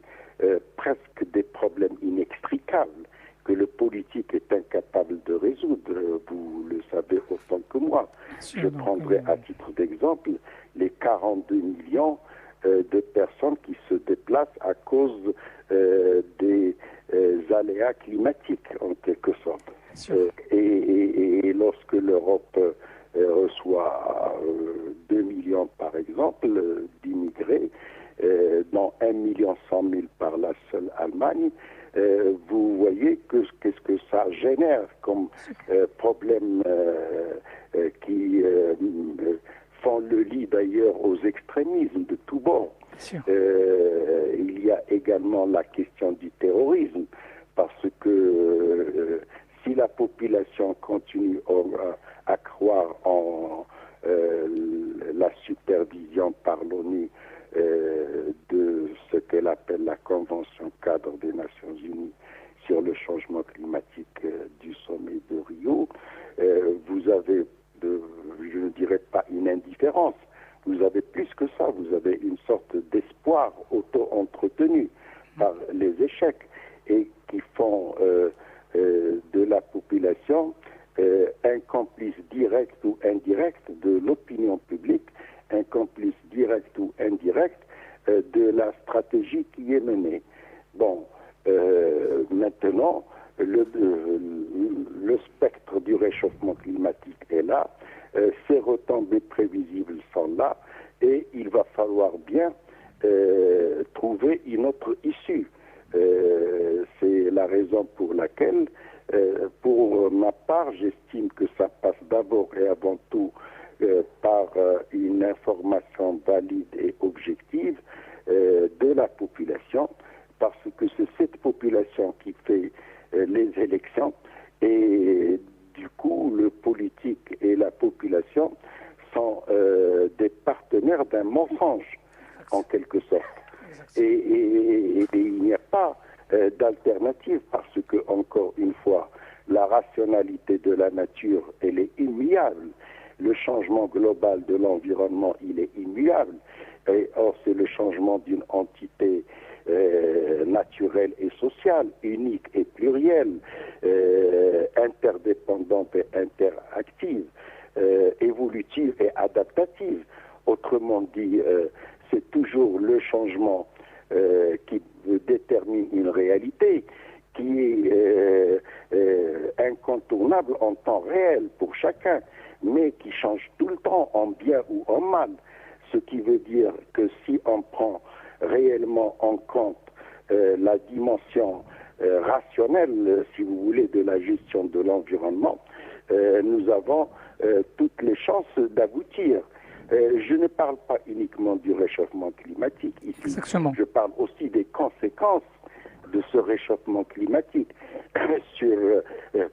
[SPEAKER 3] presque des problèmes inextricables que le politique est incapable de résoudre. Vous le savez autant que moi. Je prendrai à titre d'exemple les 42 millions de personnes qui se déplacent à cause des aléas climatiques, en quelque sorte. Et lorsque l'Europe reçoit 2 millions, par exemple, d'immigrés, dont 1,1 million par la seule Allemagne, vous voyez qu'est-ce que ça génère comme problème qui font le lit d'ailleurs aux extrémismes de tous bords. Il y a également la question du terrorisme, parce que si la population continue à croire en la supervision par l'ONU de ce qu'elle appelle la Convention cadre des Nations Unies sur le changement climatique du sommet de Rio, vous avez, je ne dirais pas une indifférence, vous avez plus que ça, vous avez une sorte d'espoir auto-entretenu par les échecs et qui font de la population un complice direct ou indirect de l'opinion publique, un complice direct ou indirect de la stratégie qui est menée. Bon, maintenant, le spectre du réchauffement climatique est là, ces retombées prévisibles sont là, et il va falloir bien trouver une autre issue. C'est la raison pour laquelle, pour ma part, j'estime que ça passe d'abord et avant tout par une information valide et objective de la population, parce que c'est cette population qui fait les élections, et du coup le politique et la population sont des partenaires d'un mensonge, en quelque sorte. Et il n'y a pas d'alternative, parce que, encore une fois, la rationalité de la nature, elle est immuable. Le changement global de l'environnement, il est immuable. Or, c'est le changement d'une entité naturelle et sociale, unique et plurielle, interdépendante et interactive, évolutive et adaptative. Autrement dit, c'est toujours le changement qui détermine une réalité qui est incontournable en temps réel pour chacun, mais qui change tout le temps, en bien ou en mal. Ce qui veut dire que si on prend réellement en compte la dimension rationnelle, si vous voulez, de la gestion de l'environnement, nous avons toutes les chances d'aboutir. Je ne parle pas uniquement du réchauffement climatique ici.
[SPEAKER 2] Exactement.
[SPEAKER 3] Je parle aussi des conséquences de ce réchauffement climatique sur,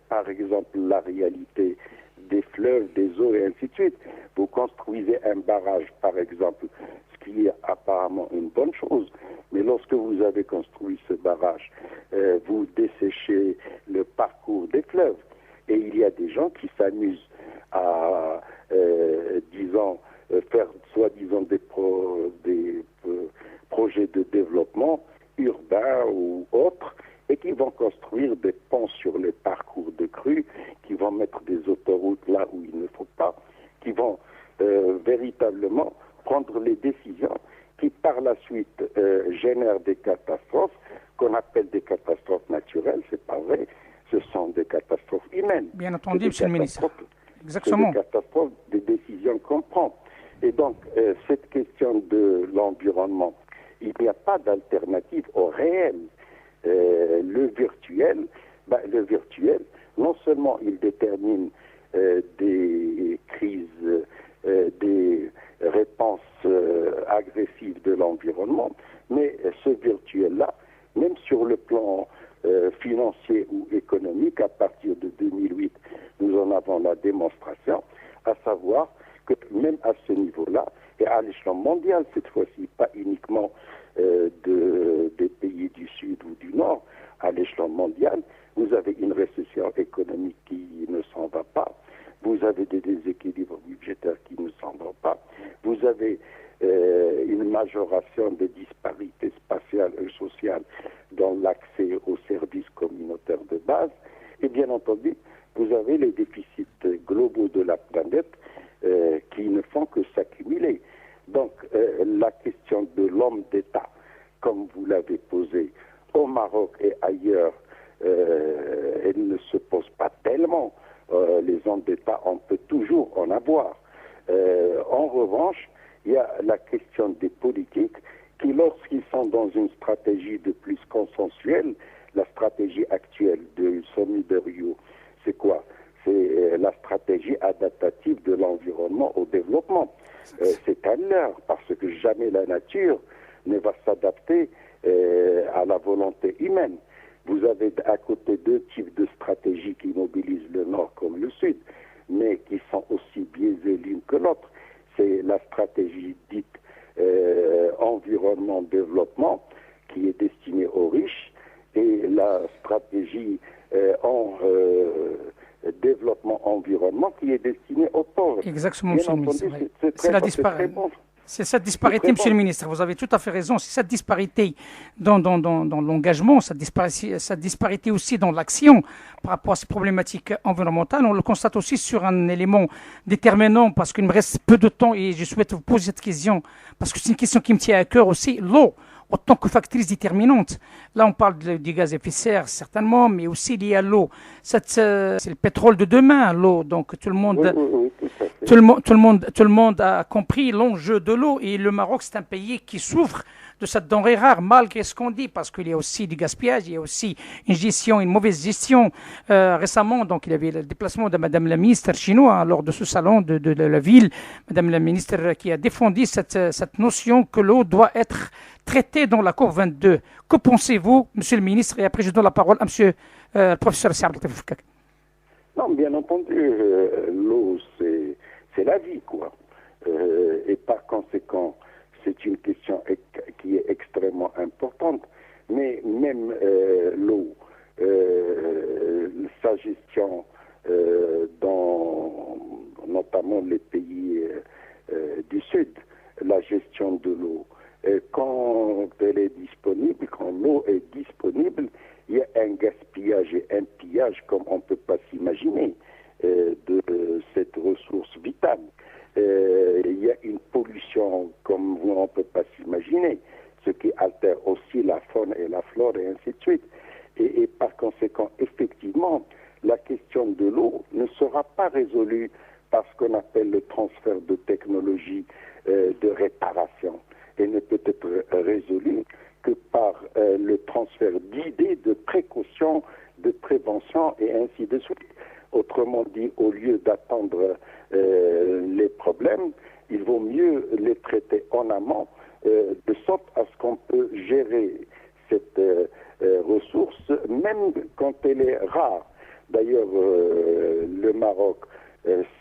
[SPEAKER 3] par exemple, la réalité des fleuves, des eaux et ainsi de suite. Vous construisez un barrage, par exemple, ce qui est apparemment une bonne chose, mais lorsque vous avez construit ce barrage, vous desséchez le parcours des fleuves. Et il y a des gens qui s'amusent à, faire soi-disant des projets de développement urbain ou autres, et qui vont construire des ponts sur les parcours de crues, qui vont mettre des autoroutes là où il ne faut pas, qui vont véritablement prendre les décisions qui par la suite génèrent des catastrophes qu'on appelle des catastrophes naturelles, c'est pas vrai, ce sont des catastrophes humaines.
[SPEAKER 2] Bien entendu, Monsieur le ministre. Exactement.
[SPEAKER 3] C'est des catastrophes, des décisions qu'on prend. Et donc, cette question de l'environnement, il n'y a pas d'alternative au réel. Le virtuel, non seulement il détermine des crises, des réponses agressives de l'environnement, mais ce virtuel-là, même sur le plan financier ou économique, à partir de 2008, nous en avons la démonstration, à savoir que même à ce niveau-là, et à l'échelon mondial cette fois-ci, pas uniquement des pays du Sud ou du Nord, à l'échelon mondial, vous avez une récession économique qui ne s'en va pas, vous avez des déséquilibres budgétaires qui ne s'en vont pas, vous avez une majoration des disparités spatiales et sociales dans l'accès aux services communautaires de base, et bien entendu, vous avez les déficits globaux de la planète qui ne font que s'accumuler. Donc, la question de l'homme d'État, comme vous l'avez posé au Maroc et ailleurs, elle ne se pose pas tellement. Les hommes d'État, on peut toujours en avoir. En revanche, il y a la question des politiques qui, lorsqu'ils sont dans une stratégie de plus consensuelle, la stratégie actuelle du sommet de Rio, c'est quoi? C'est la stratégie adaptative de l'environnement au développement. C'est à l'heure, parce que jamais la nature ne va s'adapter à la volonté humaine. Vous avez à côté deux types de stratégies qui mobilisent le Nord comme le Sud, mais qui sont aussi biaisées l'une que l'autre. C'est la stratégie dite environnement-développement qui est destinée aux riches et la stratégie développement-environnement qui est destinée aux pauvres.
[SPEAKER 2] Exactement, Monsieur le ministre. C'est cette disparité, Monsieur le ministre, vous avez tout à fait raison, c'est cette disparité dans l'engagement, cette disparité aussi dans l'action par rapport à ces problématiques environnementales. On le constate aussi sur un élément déterminant, parce qu'il me reste peu de temps et je souhaite vous poser cette question, parce que c'est une question qui me tient à cœur aussi, l'eau. Autant que factrice déterminante. Là, on parle du gaz à effet de serre, certainement, mais aussi lié à l'eau. C'est le pétrole de demain, l'eau. Donc, tout le monde a compris l'enjeu de l'eau. Et le Maroc, c'est un pays qui souffre de cette denrée rare, malgré ce qu'on dit, parce qu'il y a aussi du gaspillage, il y a aussi une mauvaise gestion. Récemment, donc, il y avait le déplacement de Madame la ministre chinoise lors de ce salon de la ville. Madame la ministre qui a défendu cette notion que l'eau doit être traitée dans la COP 22. Que pensez-vous, Monsieur le ministre? Et après, je donne la parole à Monsieur le professeur Saad Abdelfakak.
[SPEAKER 3] Non, bien entendu, l'eau, c'est la vie, quoi. Et par conséquent, c'est une question qui est extrêmement importante. Mais même l'eau, sa gestion dans notamment les pays du Sud, la gestion de l'eau, quand elle est disponible, quand l'eau est disponible, il y a un gaspillage et un pillage comme on ne peut pas s'imaginer de cette ressource vitale. Il y a une pollution comme on ne peut pas s'imaginer, ce qui altère aussi la faune et la flore et ainsi de suite. Et par conséquent, effectivement, la question de l'eau ne sera pas résolue par ce qu'on appelle le transfert de technologie de réparation et ne peut être résolue que par le transfert d'idées, de précaution, de prévention et ainsi de suite. Autrement dit, au lieu d'attendre les problèmes, il vaut mieux les traiter en amont, de sorte à ce qu'on peut gérer cette ressource, même quand elle est rare. D'ailleurs, le Maroc,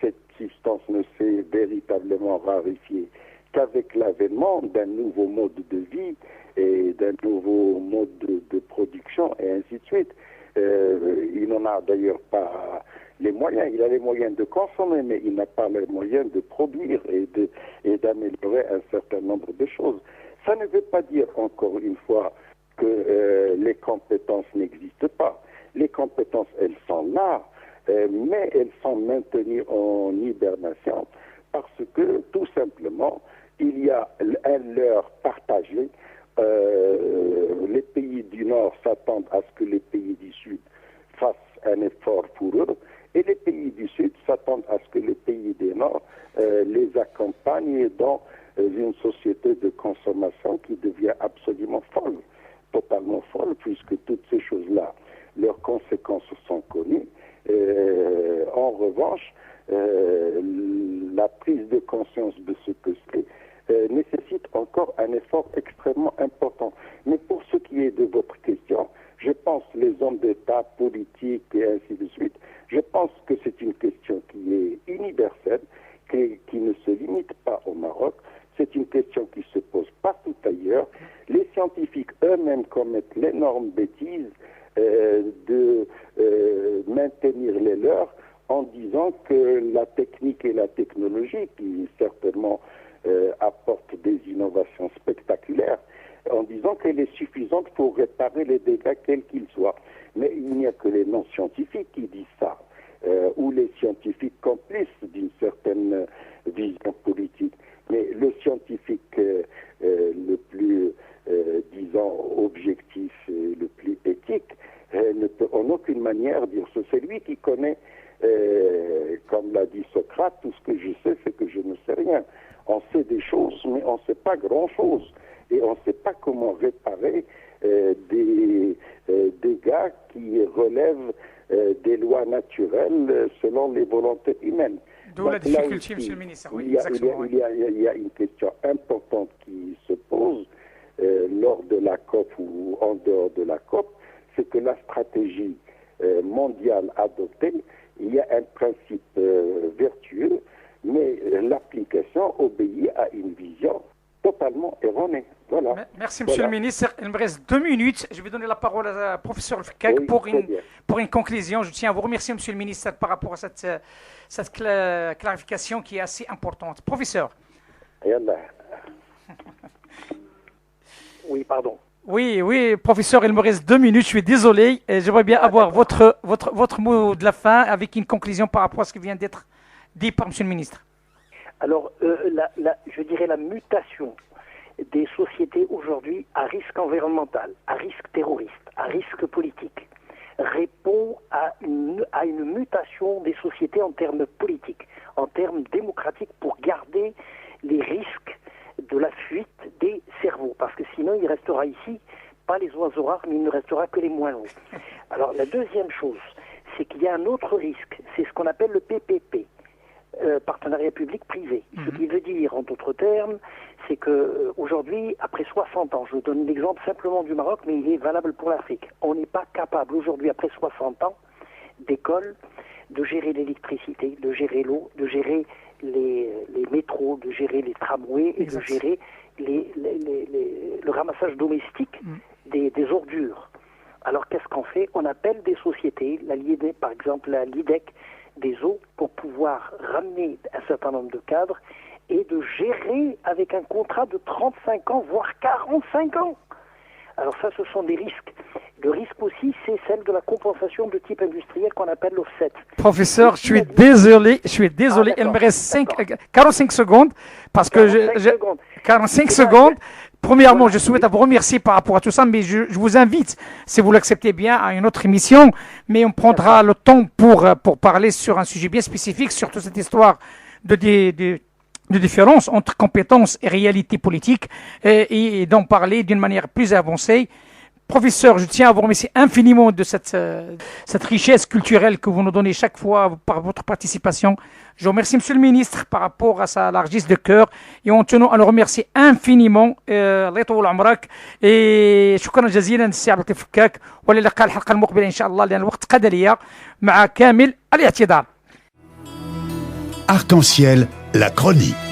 [SPEAKER 3] cette substance ne s'est véritablement raréfiée qu'avec l'avènement d'un nouveau mode de vie et d'un nouveau mode de production et ainsi de suite. Il n'en a d'ailleurs pas les moyens. Il a les moyens de consommer, mais il n'a pas les moyens de produire et d'améliorer un certain nombre de choses. Ça ne veut pas dire, encore une fois, que les compétences n'existent pas. Les compétences, elles sont là, mais elles sont maintenues en hibernation parce que, tout simplement, il y a un leurre partagé. Les pays du Nord s'attendent à ce que les pays du Sud fassent un effort pour eux, et les pays du Sud s'attendent à ce que les pays du Nord les accompagnent dans une société de consommation qui devient absolument folle, totalement folle, puisque toutes ces choses-là, leurs conséquences sont connues. En revanche, la prise de conscience de ce que c'est nécessite encore un effort extrêmement important. Mais pour ce qui est de votre question, je pense les hommes d'État, politiques et ainsi de suite, je pense que c'est une question qui est universelle, qui ne se limite pas au Maroc. C'est une question qui se pose partout ailleurs. Les scientifiques eux-mêmes commettent l'énorme bêtise de maintenir les leurs en disant que la technique et la technologie, qui certainement apportent des innovations spectaculaires, en disant qu'elle est suffisante pour réparer les dégâts quels qu'ils soient. Mais il n'y a que les non-scientifiques qui disent ça, ou les scientifiques complices d'une certaine vision politique. Mais le scientifique le plus, disons, objectif et le plus éthique ne peut en aucune manière dire ce. C'est lui qui connaît, comme l'a dit Socrate, tout ce que je sais, c'est que je ne sais rien. On sait des choses, mais on ne sait pas grand-chose. Et on ne sait pas comment réparer des dégâts qui relèvent des lois naturelles selon les volontés humaines.
[SPEAKER 2] D'où la difficulté, Monsieur le Ministre. Oui, exactement.
[SPEAKER 3] Il y a une question importante qui se pose lors de la COP ou en dehors de la COP, c'est que la stratégie mondiale adoptée, il y a un principe vertueux, mais l'application obéit à une vision totalement erronée. Voilà.
[SPEAKER 2] Merci, Monsieur le Ministre. Il me reste 2 minutes. Je vais donner la parole à professeur Fkak pour une conclusion. Je tiens à vous remercier, Monsieur le Ministre, par rapport à cette clarification qui est assez importante. Professeur.
[SPEAKER 4] Oui, pardon.
[SPEAKER 2] Oui, professeur, il me reste 2 minutes. Je suis désolé. J'aimerais bien avoir votre mot de la fin avec une conclusion par rapport à ce qui vient d'être dit par Monsieur le Ministre.
[SPEAKER 4] Alors, je dirais la mutation des sociétés aujourd'hui à risque environnemental, à risque terroriste, à risque politique, répond à une mutation des sociétés en termes politiques, en termes démocratiques, pour garder les risques de la fuite des cerveaux. Parce que sinon, il restera ici, pas les oiseaux rares, mais il ne restera que les moineaux. Alors, la deuxième chose, c'est qu'il y a un autre risque, c'est ce qu'on appelle le PPP. Partenariat public-privé. Ce qui veut dire, en d'autres termes, c'est que aujourd'hui, après 60 ans, je vous donne l'exemple simplement du Maroc, mais il est valable pour l'Afrique. On n'est pas capable aujourd'hui, après 60 ans d'école, de gérer l'électricité, de gérer l'eau, de gérer les métros, de gérer les tramways et de gérer le ramassage domestique des ordures. Alors qu'est-ce qu'on fait? On appelle des sociétés, par exemple la LIDEC, des eaux, pour pouvoir ramener un certain nombre de cadres et de gérer avec un contrat de 35 ans, voire 45 ans. Alors ça, ce sont des risques. Le risque aussi, c'est celle de la compensation de type industriel qu'on appelle l'offset.
[SPEAKER 2] Professeur, je suis désolé, il me reste 45 secondes, parce que 45 secondes. Premièrement, je souhaite vous remercier par rapport à tout ça, mais je vous invite, si vous l'acceptez bien, à une autre émission, mais on prendra le temps pour parler sur un sujet bien spécifique, sur toute cette histoire de différence entre compétences et réalité politique, et d'en parler d'une manière plus avancée. Professeur, je tiens à vous remercier infiniment de cette richesse culturelle que vous nous donnez chaque fois par votre participation. Je remercie Monsieur le Ministre par rapport à sa largesse de cœur, et en tenant à le remercier infiniment. الله يطول عمرك. شكرا جزيلا سي عبد اللطيف فكاك، والى اللقاء الحلقه المقبله ان شاء الله، لان الوقت قاد ليا، مع كامل الاعتذار.
[SPEAKER 1] Arc-en-ciel, la chronique.